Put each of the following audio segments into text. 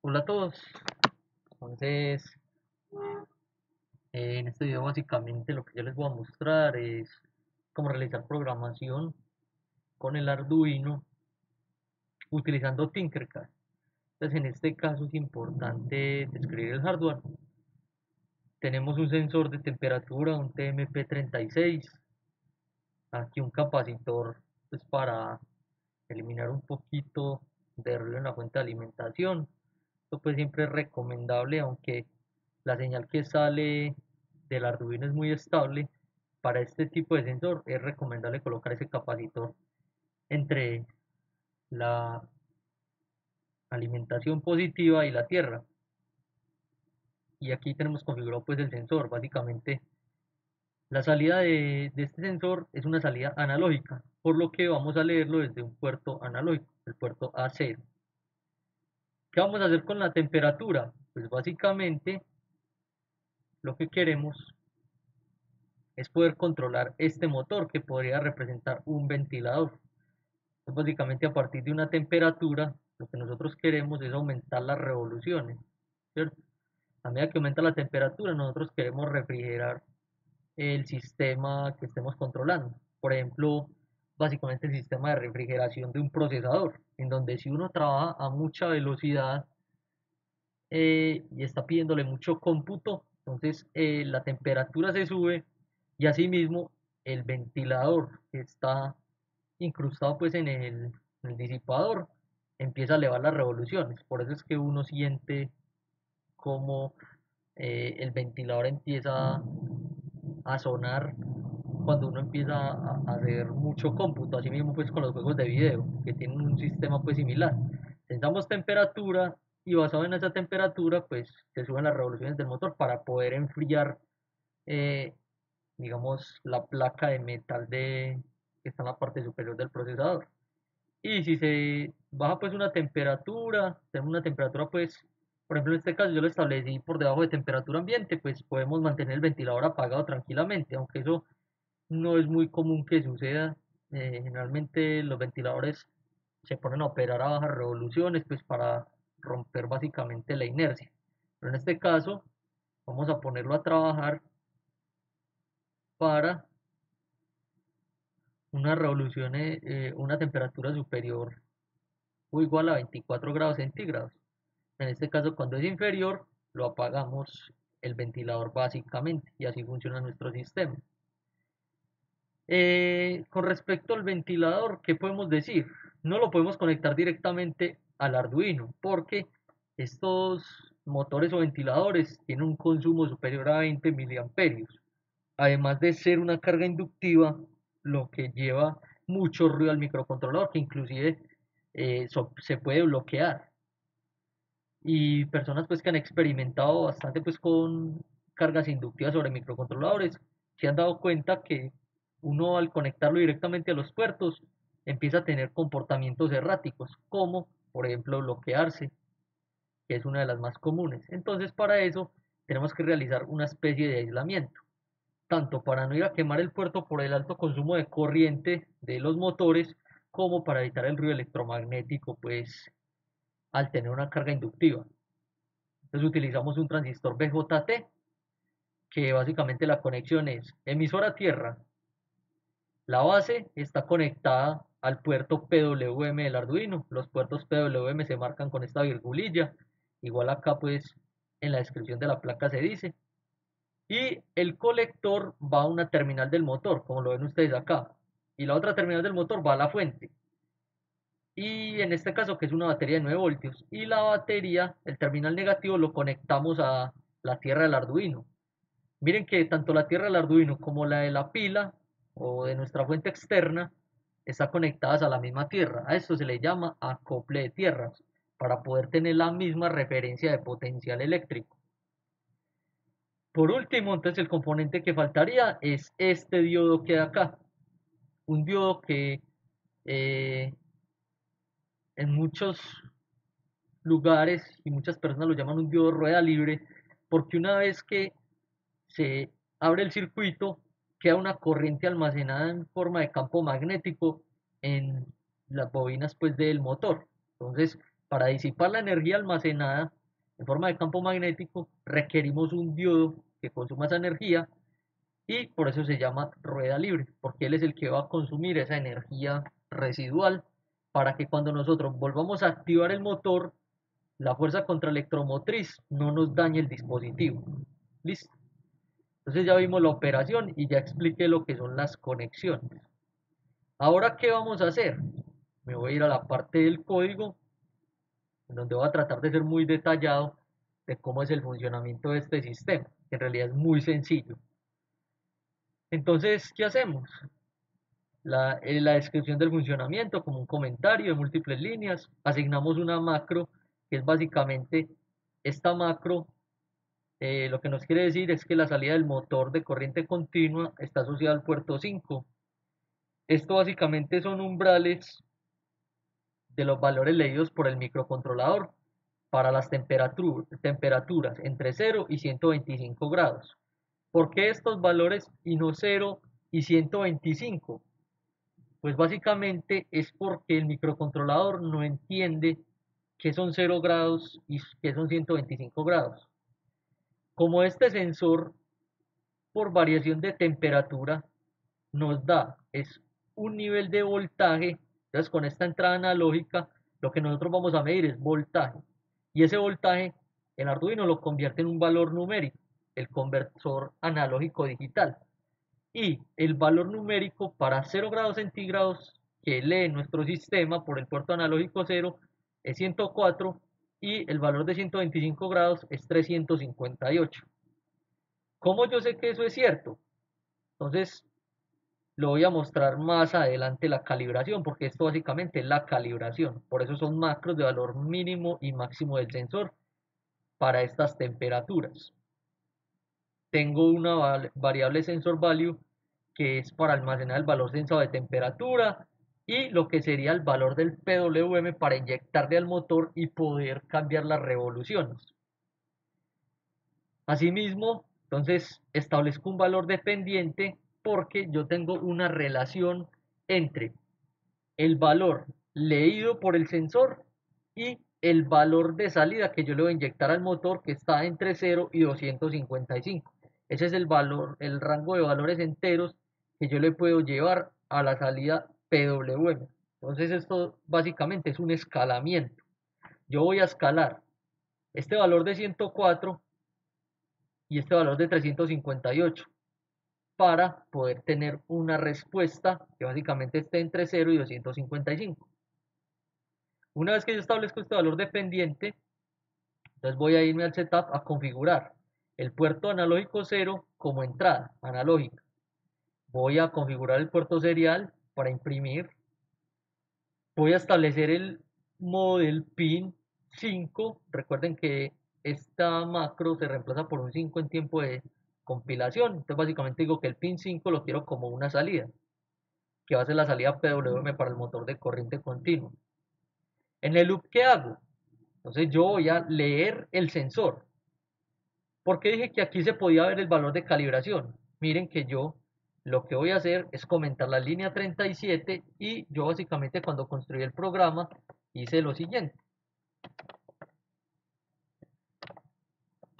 Hola a todos. Entonces, en este video básicamente lo que yo les voy a mostrar es cómo realizar programación con el Arduino utilizando Tinkercad. Entonces, en este caso es importante describir el hardware. Tenemos un sensor de temperatura, un TMP36, aquí un capacitor pues para eliminar un poquito de ruido en la fuente de alimentación. Esto pues siempre es recomendable, aunque la señal que sale del Arduino es muy estable. Para este tipo de sensor es recomendable colocar ese capacitor entre la alimentación positiva y la tierra. Y aquí tenemos configurado pues el sensor. Básicamente la salida de este sensor es una salida analógica, por lo que vamos a leerlo desde un puerto analógico, el puerto A0. ¿Qué vamos a hacer con la temperatura? Pues básicamente lo que queremos es poder controlar este motor que podría representar un ventilador. Entonces, básicamente a partir de una temperatura, lo que nosotros queremos es aumentar las revoluciones, ¿cierto? A medida que aumenta la temperatura, nosotros queremos refrigerar el sistema que estemos controlando. Por ejemplo, básicamente el sistema de refrigeración de un procesador, en donde si uno trabaja a mucha velocidad y está pidiéndole mucho cómputo, entonces la temperatura se sube y asimismo el ventilador que está incrustado pues en el disipador empieza a elevar las revoluciones. Por eso es que uno siente como el ventilador empieza a sonar cuando uno empieza a hacer mucho cómputo, así mismo pues con los juegos de video que tienen un sistema pues similar. Sensamos temperatura y basado en esa temperatura pues se suben las revoluciones del motor para poder enfriar eh, digamos la placa de metal que está en la parte superior del procesador. Y si se baja pues una temperatura, tenemos una temperatura pues, por ejemplo en este caso yo lo establecí por debajo de temperatura ambiente, pues podemos mantener el ventilador apagado tranquilamente, aunque eso no es muy común que suceda. Generalmente los ventiladores se ponen a operar a bajas revoluciones pues para romper básicamente la inercia. Pero en este caso vamos a ponerlo a trabajar para una revolución, una temperatura superior o igual a 24 grados centígrados. En este caso, cuando es inferior, lo apagamos el ventilador básicamente y así funciona nuestro sistema. Con respecto al ventilador, ¿qué podemos decir? No lo podemos conectar directamente al Arduino porque estos motores o ventiladores tienen un consumo superior a 20 miliamperios. Además de ser una carga inductiva, lo que lleva mucho ruido al microcontrolador, que inclusive se puede bloquear. Y personas pues que han experimentado bastante pues con cargas inductivas sobre microcontroladores se han dado cuenta que uno al conectarlo directamente a los puertos empieza a tener comportamientos erráticos, como por ejemplo bloquearse, que es una de las más comunes. Entonces para eso tenemos que realizar una especie de aislamiento, tanto para no ir a quemar el puerto por el alto consumo de corriente de los motores, como para evitar el ruido electromagnético pues al tener una carga inductiva. Entonces utilizamos un transistor BJT, que básicamente la conexión es emisora tierra. La base está conectada al puerto PWM del Arduino. Los puertos PWM se marcan con esta virgulilla. Igual acá pues en la descripción de la placa se dice. Y el colector va a una terminal del motor, como lo ven ustedes acá. Y la otra terminal del motor va a la fuente. Y en este caso que es una batería de 9 voltios. Y la batería, el terminal negativo, lo conectamos a la tierra del Arduino. Miren que tanto la tierra del Arduino como la de la pila o de nuestra fuente externa están conectadas a la misma tierra. A esto se le llama acople de tierras para poder tener la misma referencia de potencial eléctrico. Por último, entonces el componente que faltaría es este diodo que hay acá. Un diodo que eh, en muchos lugares y muchas personas lo llaman un diodo rueda libre porque una vez que se abre el circuito, queda una corriente almacenada en forma de campo magnético en las bobinas pues del motor. Entonces Para disipar la energía almacenada en forma de campo magnético, requerimos un diodo que consuma esa energía y por eso se llama rueda libre, porque él es el que va a consumir esa energía residual para que cuando nosotros volvamos a activar el motor, la fuerza contraelectromotriz no nos dañe el dispositivo. ¿Listo? Entonces ya vimos la operación y ya expliqué lo que son las conexiones. Ahora, ¿qué vamos a hacer? Me voy a ir a la parte del código, en donde voy a tratar de ser muy detallado de cómo es el funcionamiento de este sistema, que en realidad es muy sencillo. Entonces, ¿qué hacemos? La descripción del funcionamiento como un comentario de múltiples líneas, asignamos una macro, que es básicamente esta macro, lo que nos quiere decir es que la salida del motor de corriente continua está asociada al puerto 5. Esto básicamente son umbrales de los valores leídos por el microcontrolador para las temperaturas entre 0 y 125 grados. ¿Por qué estos valores y no 0 y 125? Pues básicamente es porque el microcontrolador no entiende qué son 0 grados y qué son 125 grados. Como este sensor, por variación de temperatura, nos da es un nivel de voltaje, entonces con esta entrada analógica, lo que nosotros vamos a medir es voltaje. Y ese voltaje, el Arduino lo convierte en un valor numérico, el conversor analógico digital. Y el valor numérico para 0 grados centígrados que lee nuestro sistema por el puerto analógico 0 es 104 y el valor de 125 grados es 358. ¿Cómo yo sé que eso es cierto? Entonces lo voy a mostrar más adelante la calibración, porque esto básicamente es la calibración. Por eso son macros de valor mínimo y máximo del sensor para estas temperaturas. Tengo una variable sensor value que es para almacenar el valor sensado de temperatura y lo que sería el valor del PWM para inyectarle al motor y poder cambiar las revoluciones. Asimismo, entonces establezco un valor dependiente porque yo tengo una relación entre el valor leído por el sensor y el valor de salida que yo le voy a inyectar al motor, que está entre 0 y 255. Ese es el valor, el rango de valores enteros que yo le puedo llevar a la salida PWM. Entonces esto básicamente es un escalamiento. Yo voy a escalar este valor de 104 y este valor de 358 para poder tener una respuesta que básicamente esté entre 0 y 255. Una vez que yo establezco este valor dependiente, entonces voy a irme al setup a configurar el puerto analógico 0 como entrada analógica. Voy a configurar el puerto serial para imprimir. Voy a establecer el modo del pin 5. Recuerden que esta macro se reemplaza por un 5 en tiempo de compilación. Entonces básicamente digo que el pin 5 lo quiero como una salida, que va a ser la salida PWM para el motor de corriente continua. En el loop, ¿qué hago? Entonces yo voy a leer el sensor. ¿Por qué dije que aquí se podía ver el valor de calibración? Miren que yo lo que voy a hacer es comentar la línea 37 y yo básicamente cuando construí el programa hice lo siguiente.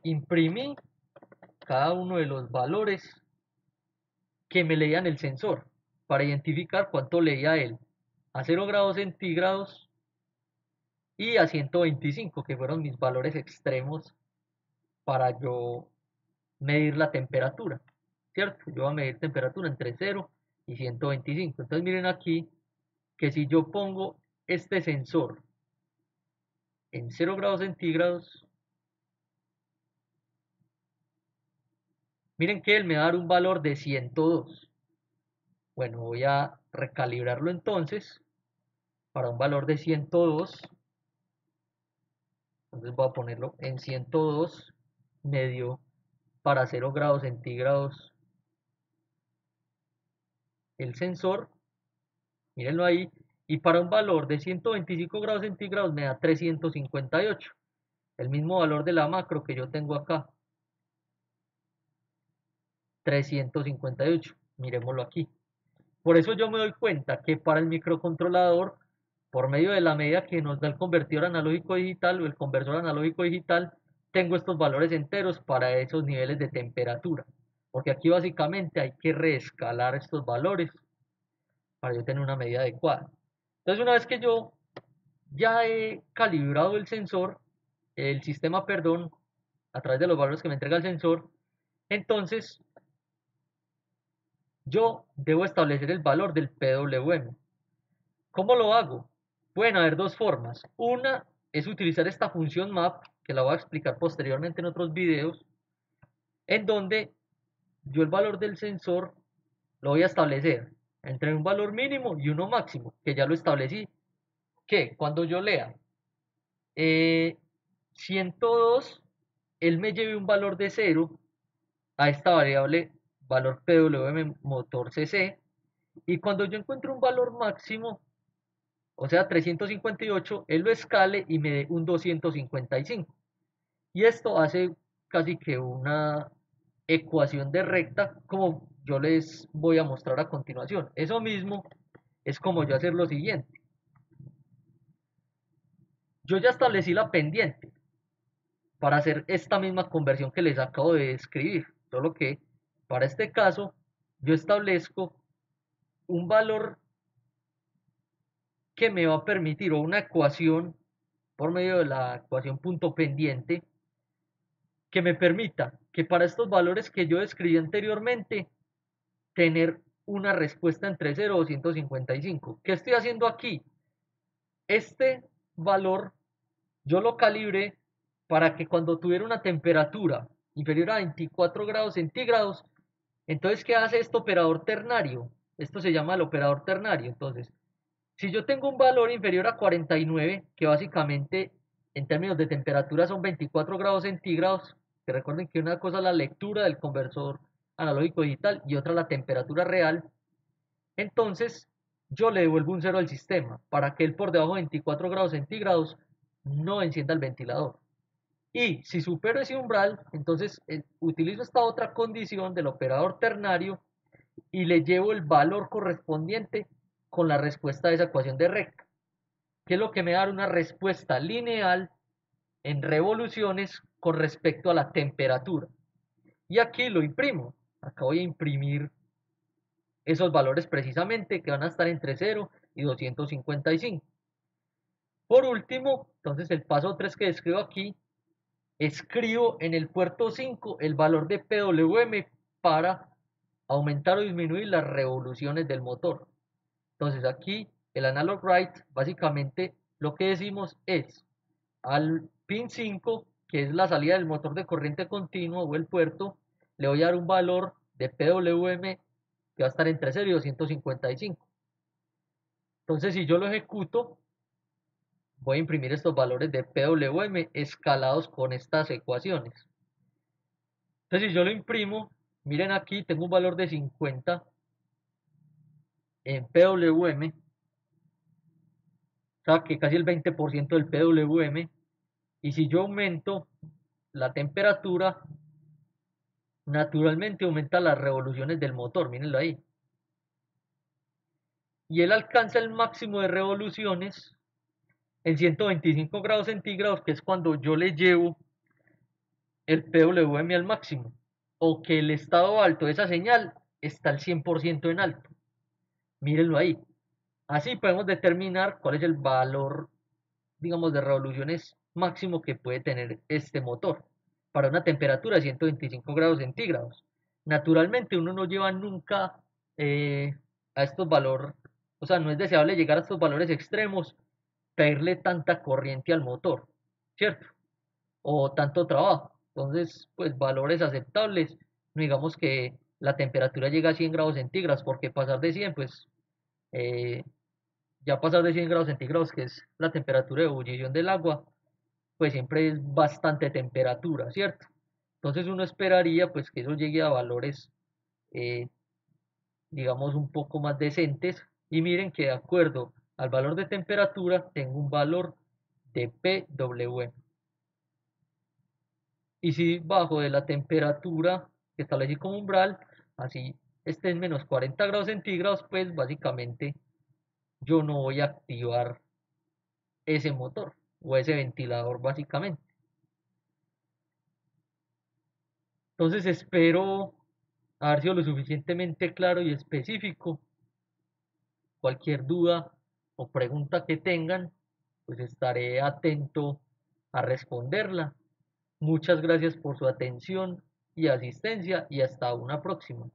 Imprimí cada uno de los valores que me leían el sensor para identificar cuánto leía él a 0 grados centígrados y a 125, que fueron mis valores extremos para yo medir la temperatura, ¿cierto? Yo voy a medir temperatura entre 0 y 125. Entonces miren aquí que si yo pongo este sensor en 0 grados centígrados, miren que él me va a dar un valor de 102. Bueno, voy a recalibrarlo entonces para un valor de 102. Entonces voy a ponerlo en 102 medio para 0 grados centígrados el sensor, mírenlo ahí, y para un valor de 125 grados centígrados me da 358, el mismo valor de la macro que yo tengo acá, 358, miremoslo aquí. Por eso yo me doy cuenta que para el microcontrolador por medio de la medida que nos da el convertidor analógico digital o el conversor analógico digital, tengo estos valores enteros para esos niveles de temperatura. Porque aquí básicamente hay que reescalar estos valores para yo tener una medida adecuada. Entonces, una vez que yo ya he calibrado el sistema, perdón, a través de los valores que me entrega el sensor, entonces yo debo establecer el valor del PWM. ¿Cómo lo hago? Pueden haber dos formas. Una es utilizar esta función map, que la voy a explicar posteriormente en otros videos, en donde yo el valor del sensor lo voy a establecer entre un valor mínimo y uno máximo, que ya lo establecí, que cuando yo lea 102, él me lleve un valor de 0 a esta variable valor PWM motor CC, y cuando yo encuentro un valor máximo, o sea 358, él lo escale y me dé un 255. Y esto hace casi que una ecuación de recta, como yo les voy a mostrar a continuación. Eso mismo es como yo hacer lo siguiente. Yo ya establecí la pendiente para hacer esta misma conversión que les acabo de describir, solo que para este caso yo establezco un valor que me va a permitir, o una ecuación por medio de la ecuación punto pendiente, que me permita que para estos valores que yo describí anteriormente, tener una respuesta entre 0 y 255. ¿Qué estoy haciendo aquí? Este valor yo lo calibré para que cuando tuviera una temperatura inferior a 24 grados centígrados, entonces, ¿qué hace este operador ternario? Esto se llama el operador ternario. Entonces, si yo tengo un valor inferior a 49, que básicamente en términos de temperatura son 24 grados centígrados, que recuerden que una cosa es la lectura del conversor analógico digital y otra la temperatura real, entonces yo le devuelvo un 0 al sistema para que él por debajo de 24 grados centígrados no encienda el ventilador. Y si supero ese umbral, entonces utilizo esta otra condición del operador ternario y le llevo el valor correspondiente con la respuesta de esa ecuación de recta, que es lo que me da una respuesta lineal en revoluciones con respecto a la temperatura. Y aquí lo imprimo. Acá voy a imprimir esos valores precisamente que van a estar entre 0 y 255. Por último, entonces el paso 3 que describo aquí, escribo en el puerto 5 el valor de PWM para aumentar o disminuir las revoluciones del motor. Entonces aquí el analog write, básicamente lo que decimos es al pin 5, que es la salida del motor de corriente continua o el puerto, le voy a dar un valor de PWM que va a estar entre 0 y 255. Entonces si yo lo ejecuto, voy a imprimir estos valores de PWM escalados con estas ecuaciones. Entonces si yo lo imprimo, miren aquí, tengo un valor de 50 en PWM, o sea que casi el 20% del PWM, y si yo aumento la temperatura, naturalmente aumenta las revoluciones del motor, mírenlo ahí. Y él alcanza el máximo de revoluciones en 125 grados centígrados, que es cuando yo le llevo el PWM al máximo, o que el estado alto de esa señal está al 100% en alto. Mírenlo ahí. Así podemos determinar cuál es el valor, digamos, de revoluciones máximo que puede tener este motor para una temperatura de 125 grados centígrados. Naturalmente uno no lleva nunca a estos valores, o sea, no es deseable llegar a estos valores extremos, pedirle tanta corriente al motor, ¿cierto? O tanto trabajo. Entonces, pues valores aceptables, no digamos que la temperatura llega a 100 grados centígrados, porque pasar de 100, pues eh, ya pasar de 100 grados centígrados, que es la temperatura de ebullición del agua, pues siempre es bastante temperatura, ¿cierto? Entonces uno esperaría pues que eso llegue a valores, eh, digamos, un poco más decentes. Y miren que de acuerdo al valor de temperatura tengo un valor de PWM. Y si bajo de la temperatura que establecí como umbral, así esté en menos 40 grados centígrados, pues básicamente yo no voy a activar ese motor o ese ventilador básicamente. Entonces espero haber sido lo suficientemente claro y específico. Cualquier duda o pregunta que tengan, pues estaré atento a responderla. Muchas gracias por su atención y asistencia y hasta una próxima.